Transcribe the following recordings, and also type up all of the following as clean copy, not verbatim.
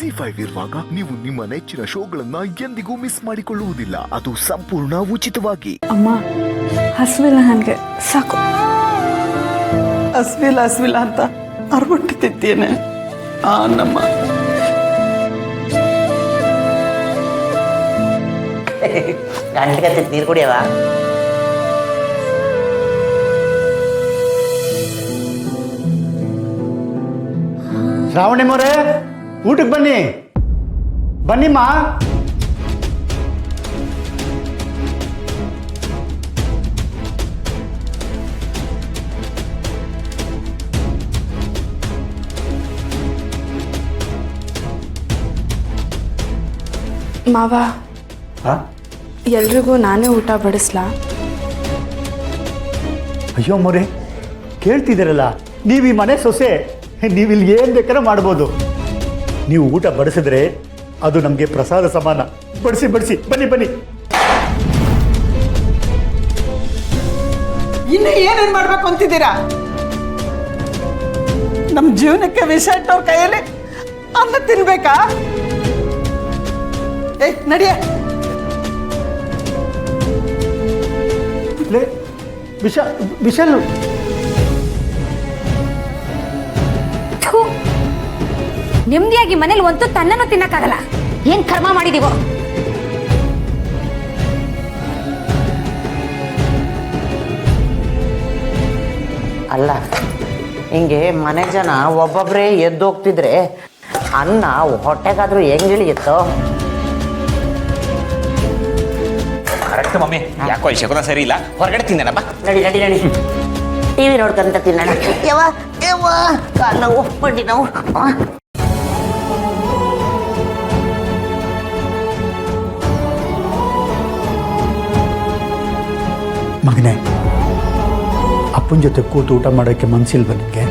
ZEE5 ಇರುವಾಗ ನೀವು ನಿಮ್ಮ ನೆಚ್ಚಿನ ಶೋಗಳನ್ನ ಎಂದಿಗೂ ಮಿಸ್ ಮಾಡಿಕೊಳ್ಳುವುದಿಲ್ಲ. ಅದು ಸಂಪೂರ್ಣ ಉಚಿತವಾಗಿ. ಅಮ್ಮ ಹಸುವಿಲ್ಲ, ನನಗೆ ಸಾಕು. ಹಸುವಿಲ್ಲ ಅಂತ ಅರ್ಬಿಟ್ಟಿದ್ದೇನೆ ನಮ್ಮ ಗಂಟೆ ನೀರು ಕುಡಿಯವ. ಶ್ರಾವಣಿಮೋರೆ, ಊಟಕ್ಕೆ ಬನ್ನಿ. ಬನ್ನಿಮ್ಮ. ಮಾವ, ಎಲ್ರಿಗೂ ನಾನೇ ಊಟ ಬಡಿಸ್ಲಾ? ಅಯ್ಯೋ ಮೋರೆ, ಕೇಳ್ತಿದ್ದೀರಲ್ಲ, ನೀವು ಈ ಮನೆ ಸೊಸೆ, ನೀವು ಇಲ್ಲಿ ಏನು ಬೇಕಾದ್ರೂ ಮಾಡ್ಬೋದು. ನೀವು ಊಟ ಬಡಿಸಿದ್ರೆ ಅದು ನಮಗೆ ಪ್ರಸಾದ ಸಮಾನ. ಬಡಿಸಿ ಬಡಿಸಿ, ಬನ್ನಿ ಬನ್ನಿ. ಇನ್ನು ಏನೇನು ಮಾಡ್ಬೇಕು ಅಂತಿದ್ದೀರಾ? ನಮ್ಮ ಜೀವನಕ್ಕೆ ವಿಷ ಇಟ್ಟವ್ರ ಕೈಯಲ್ಲಿ ಅನ್ನ ತಿನ್ಬೇಕಾ? ನಡಿಯ. ವಿಶಾಲ್, ನೆಮ್ಮದಿಯಾಗಿ ಮನೇಲಿ ಒಂದು ತನ್ನನ್ನು ತಿನ್ನಕ್ಕಾಗಲ್ಲ. ಏನ್ ಕರ್ಮ ಮಾಡಿದೀವೋ. ಅಲ್ಲ, ಹಿಂಗೆ ಮನೆ ಜನ ಒಬ್ಬೊಬ್ಬರೇ ಎದ್ದೋಗ್ತಿದ್ರೆ ಅನ್ನ ಹೊಟ್ಟೆಗಾದ್ರೂ ಹೆಂಗಿಳಿಯುತ್ತೋ? Correct mummy. ಯಾಕೋ ಈ ಶಕುನ ಸರಿ ಇಲ್ಲ, ಹೊರಗಡೆ ತಿಂದೇನಪ್ಪ. ನಡಿ ನಡಿ ನಡಿ, ಟಿವಿ ನೋಡ್ಕೊಂತ ತಿನ್ನೋಣ. ಯವ್ವ ಕಾಲು ನೋವು, ಮಂಡಿ ನೋವು. ಮಗನೇ, ಅಪ್ಪನ ಜೊತೆ ಕೂತು ಊಟ ಮಾಡೋಕ್ಕೆ ಮನಸ್ಸಿಲ್ವ ನಿನಗೆ?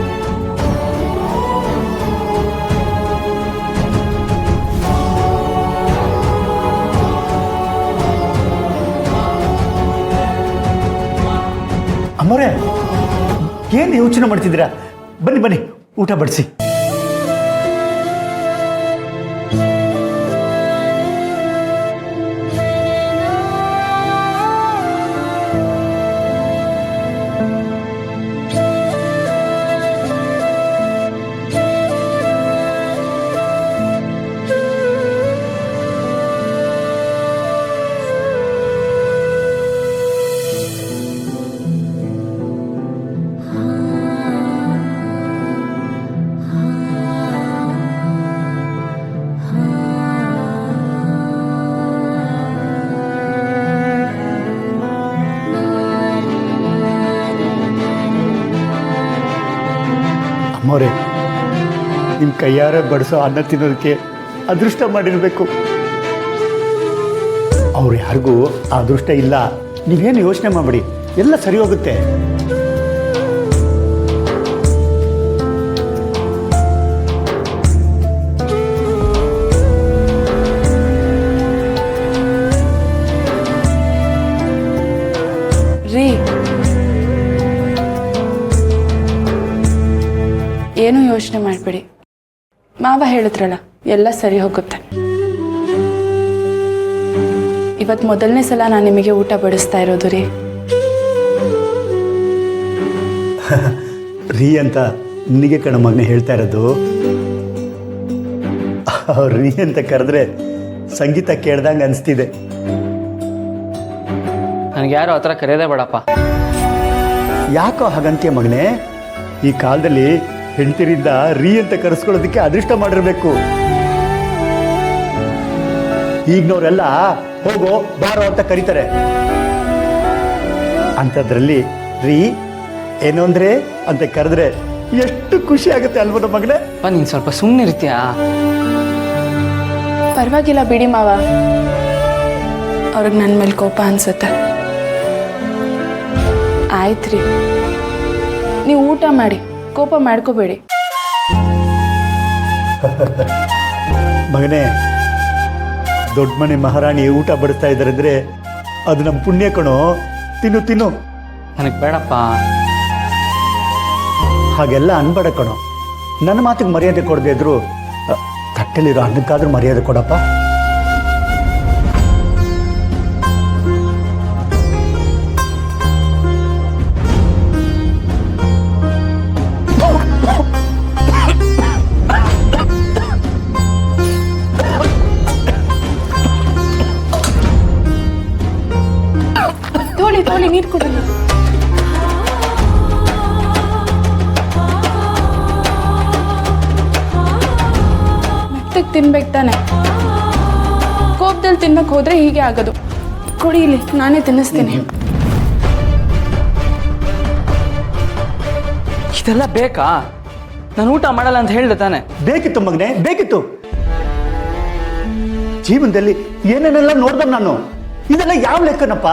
ಅಮ್ಮೋರೆ, ಏನು ಯೋಚನೆ ಮಾಡ್ತಿದ್ದೀರಾ? ಬನ್ನಿ ಬನ್ನಿ, ಊಟ ಬಡಿಸಿ. ಅಮ್ಮೋರೆ, ನಿಮ್ಮ ಕೈಯಾರೆ ಬಡಿಸೋ ಅನ್ನ ತಿನ್ನೋದಕ್ಕೆ ಅದೃಷ್ಟ ಮಾಡಿರಬೇಕು. ಅವ್ರು ಯಾರಿಗೂ ಆ ಅದೃಷ್ಟ ಇಲ್ಲ. ನೀವೇನು ಯೋಚನೆ ಮಾಡಬೇಡಿ, ಎಲ್ಲ ಸರಿ ಹೋಗುತ್ತೆ. ರೀ, ಏನೂ ಯೋಚನೆ ಮಾಡಬೇಡಿ. ಮಾವ ಹೇಳಿದ್ರಲ್ಲ, ಎಲ್ಲ ಸರಿ ಹೋಗುತ್ತೆ. ಇವತ್ತು ಮೊದಲನೇ ಸಲ ನಾನು ನಿಮಗೆ ಊಟ ಬಡಿಸ್ತಾ ಇರೋದು ರೀ. ರೀ ಅಂತ ನಿನಗೆ ಕಣ ಮಗನೇ ಹೇಳ್ತಾ ಇರೋದು. ಅವ್ರು ರೀ ಅಂತ ಕರೆದ್ರೆ ಸಂಗೀತ ಕೇಳ್ದಂಗೆ ಅನಿಸ್ತಿದೆ. ನನಗೆ ಯಾರು ಆ ಥರ ಕರೆಯೋದೇ ಬೇಡಪ್ಪ. ಯಾಕೋ ಹಾಗಂತೀಯ ಮಗನೇ? ಈ ಕಾಲದಲ್ಲಿ ಹೆಂಡತಿರಿಂದ ರೀ ಅಂತ ಕರೆಸ್ಕೊಳ್ಳೋದಕ್ಕೆ ಅದೃಷ್ಟ ಮಾಡಿರ್ಬೇಕು. ಈಗಿನವರೆಲ್ಲ ಹೋಗೋ ಬಾರೋ ಅಂತ ಕರೀತಾರೆ. ಅಂಥದ್ರಲ್ಲಿ ರೀ ಏನು ಅಂದ್ರೆ ಅಂತ ಕರೆದ್ರೆ ಎಷ್ಟು ಖುಷಿ ಆಗುತ್ತೆ ಅಲ್ವ ನಮ್ಮ ಮಗನೇ? ನೀನು ಸ್ವಲ್ಪ ಸುಮ್ಮನೆ ಇರ್ತೀಯಾ? ಪರವಾಗಿಲ್ಲ ಬಿಡಿ ಮಾವ, ಅವ್ರಿಗೆ ನನ್ನ ಮೇಲೆ ಕೋಪ ಅನ್ಸುತ್ತೆ. ಆಯ್ತು ರೀ, ನೀವು ಊಟ ಮಾಡಿ, ಕೋಪ ಮಾಡ್ಕೋಬೇಡಿ. ಮಗನೇ, ದೊಡ್ಡ ಮನೆ ಮಹಾರಾಣಿ ಊಟ ಬಡಿಸ್ತಾ ಇದ್ದಾರೆ ಅಂದರೆ ಅದು ನಮ್ಮ ಪುಣ್ಯ ಕಣೋ. ತಿನ್ನು ತಿನ್ನು. ನನಗೆ ಬೇಡಪ್ಪ. ಹಾಗೆಲ್ಲ ಅನ್ಬೇಡ ಕಣೋ. ನನ್ನ ಮಾತಿಗೆ ಮರ್ಯಾದೆ ಕೊಡದೇ ಇದ್ರು ಹೊಟ್ಟೆಲಿರೋ ಅನ್ನಕ್ಕಾದ್ರೂ ಮರ್ಯಾದೆ ಕೊಡಪ್ಪ. ತೋಳಿ ನೀರು ಕೊಡಲ್ಲ. ಮೆತ್ತಗೆ ತಿನ್ಬೇಕು ತಾನೆ. ಕೋಪದಲ್ಲಿ ತಿನ್ನಕ್ ಹೋದ್ರೆ ಹೀಗೆ ಆಗೋದು. ಕೊಡಿ ಇಲ್ಲಿ, ನಾನೇ ತಿನ್ನಿಸ್ತೀನಿ. ಇದೆಲ್ಲ ಬೇಕಾ? ನಾನು ಊಟ ಮಾಡಲ್ಲ ಅಂತ ಹೇಳ್ದೆ ತಾನೆ. ಬೇಕಿತ್ತು ಮಗನೇ, ಬೇಕಿತ್ತು. ಜೀವನದಲ್ಲಿ ಏನೇನೆಲ್ಲ ನೋಡ್ದ ನಾನು. ಇದೆಲ್ಲ ಯಾವ ಲೆಕ್ಕನಪ್ಪ?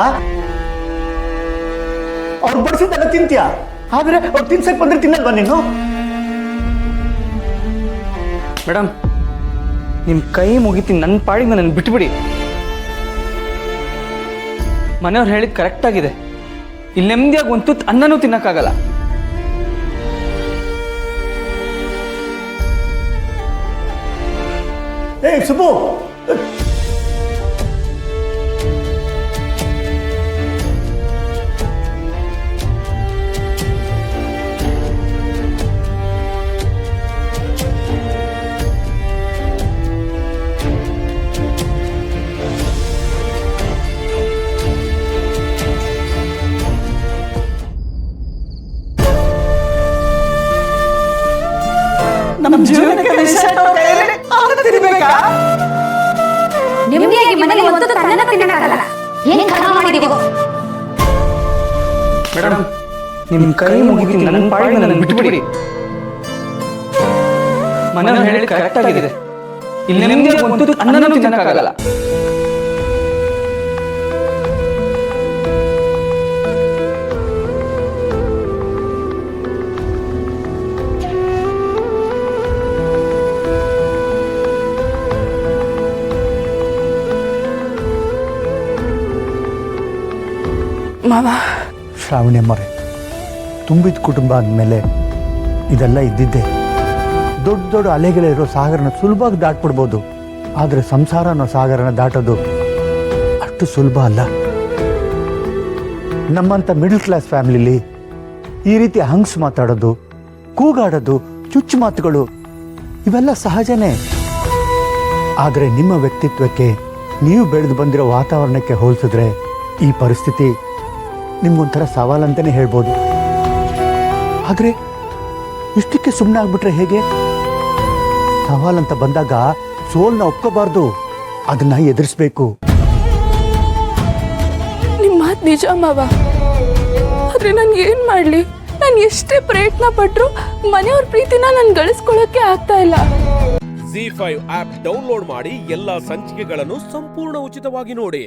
ಅವ್ರು ಬಡಿಸಿದ್ದೆಲ್ಲ ತಿಂತೀಯ, ಆದ್ರೆ ಅವ್ರು ತಿನ್ಸಕ್ ಬಂದ್ರೆ ತಿನ್ನಲ್ವಾ ನೀನು? ಮೇಡಮ್, ನಿಮ್ಮ ಕೈ ಮುಗಿತೀನಿ, ನನ್ನ ಪಾಡಿಗೆ ನನ್ನ ಬಿಟ್ಬಿಡಿ. ಮನೆಯವ್ರು ಹೇಳಿದ್ ಕರೆಕ್ಟ್ ಆಗಿದೆ. ಇಲ್ಲಿ ನೆಮ್ಮದಿಯಾಗಿ ಒಂದು ತುತ್ತು ಅನ್ನನೂ ತಿನ್ನಕ್ಕಾಗಲ್ಲ. ಏ ಸುಬ್ಬು, ನಮ್ಮ ಜೀವನಕ್ಕೆ ವಿಷ ಇಟ್ಟವ್ರ ಕೈಯಲ್ಲಿ ಅನ್ನ ತಿನ್ಬೇಕಾ? ನೆಮ್ಮದಿಯಾಗಿ ಮನೇಲಿ ಒಂದು ತುತ್ತು ಅನ್ನನೂ ತಿನ್ನಕ್ಕಾಗಲ್ಲ. ಏನ್ ಕರ್ಮ ಮಾಡಿದೀವೋ? ಮೇಡಮ್, ನಿಮ್ಮ ಕೈ ಮುಗಿತೀನಿ, ನನ್ನ ಪಾಡಿಗೆ ನನ್ನ ಬಿಟ್ಬಿಡಿ. ಮನೆಯವ್ರು ಹೇಳಿದ್ ಕರೆಕ್ಟ್ ಆಗಿದೆ. ಇಲ್ಲಿ ನೆಮ್ಮದಿಯಾಗಿ ಒಂದು ತುತ್ತು ಅನ್ನನೂ ತಿನ್ನಕ್ಕಾಗಲ್ಲ. ಮಾವ, ಶ್ರಾವಣಿ ಅಮ್ಮರೇ, ತುಂಬಿದ ಕುಟುಂಬ ಅಂದಮೇಲೆ ಇದೆಲ್ಲ ಇದ್ದಿದ್ದೆ. ದೊಡ್ಡ ದೊಡ್ಡ ಅಲೆಗಳಿರೋ ಸಾಗರನ ಸುಲಭವಾಗಿ ದಾಟ್ಬಿಡ್ಬೋದು, ಆದರೆ ಸಂಸಾರ ಅನ್ನೋ ಸಾಗರನ ದಾಟೋದು ಅಷ್ಟು ಸುಲಭ ಅಲ್ಲ. ನಮ್ಮಂಥ ಮಿಡಲ್ ಕ್ಲಾಸ್ ಫ್ಯಾಮಿಲಿಲಿ ಈ ರೀತಿ ಹಂಗ್ಸ್ ಮಾತಾಡೋದು, ಕೂಗಾಡೋದು, ಚುಚ್ಚು ಮಾತುಗಳು ಇವೆಲ್ಲ ಸಹಜನೇ. ಆದರೆ ನಿಮ್ಮ ವ್ಯಕ್ತಿತ್ವಕ್ಕೆ, ನೀವು ಬೆಳೆದು ಬಂದಿರೋ ವಾತಾವರಣಕ್ಕೆ ಹೋಲಿಸಿದ್ರೆ ಈ ಪರಿಸ್ಥಿತಿ ನಿಮ್ಗೊಂಥರ ಸವಾಲಂತಲೇ ಹೇಳ್ಬೋದು. ಆದರೆ ಇಷ್ಟಕ್ಕೆ ಸುಮ್ಮನೆ ಆಗ್ಬಿಟ್ರೆ ಹೇಗೆ? ಸವಾಲಂತ ಬಂದಾಗ ಸೋಲ್ನ ಒಪ್ಕೋಬಾರ್ದು, ಅದನ್ನ ಎದುರಿಸ್ಬೇಕು. ನಿಮ್ಮ ಮಾತು ನಿಜ ಮಾವ. ಆದ್ರೆ ನಾನು ಏನ್ ಮಾಡ್ಲಿ? ನಾನು ಎಷ್ಟೇ ಪ್ರಯತ್ನ ಪಟ್ರು ಮನೆಯವ್ರ ಪ್ರೀತಿನ ನಾನು ಗಳಿಸ್ಕೊಳ್ಳೋಕೆ ಆಗ್ತಾ ಇಲ್ಲ. ZEE5 ಆಪ್ ಡೌನ್ಲೋಡ್ ಮಾಡಿ ಎಲ್ಲಾ ಸಂಚಿಕೆಗಳನ್ನು ಸಂಪೂರ್ಣ ಉಚಿತವಾಗಿ ನೋಡಿ.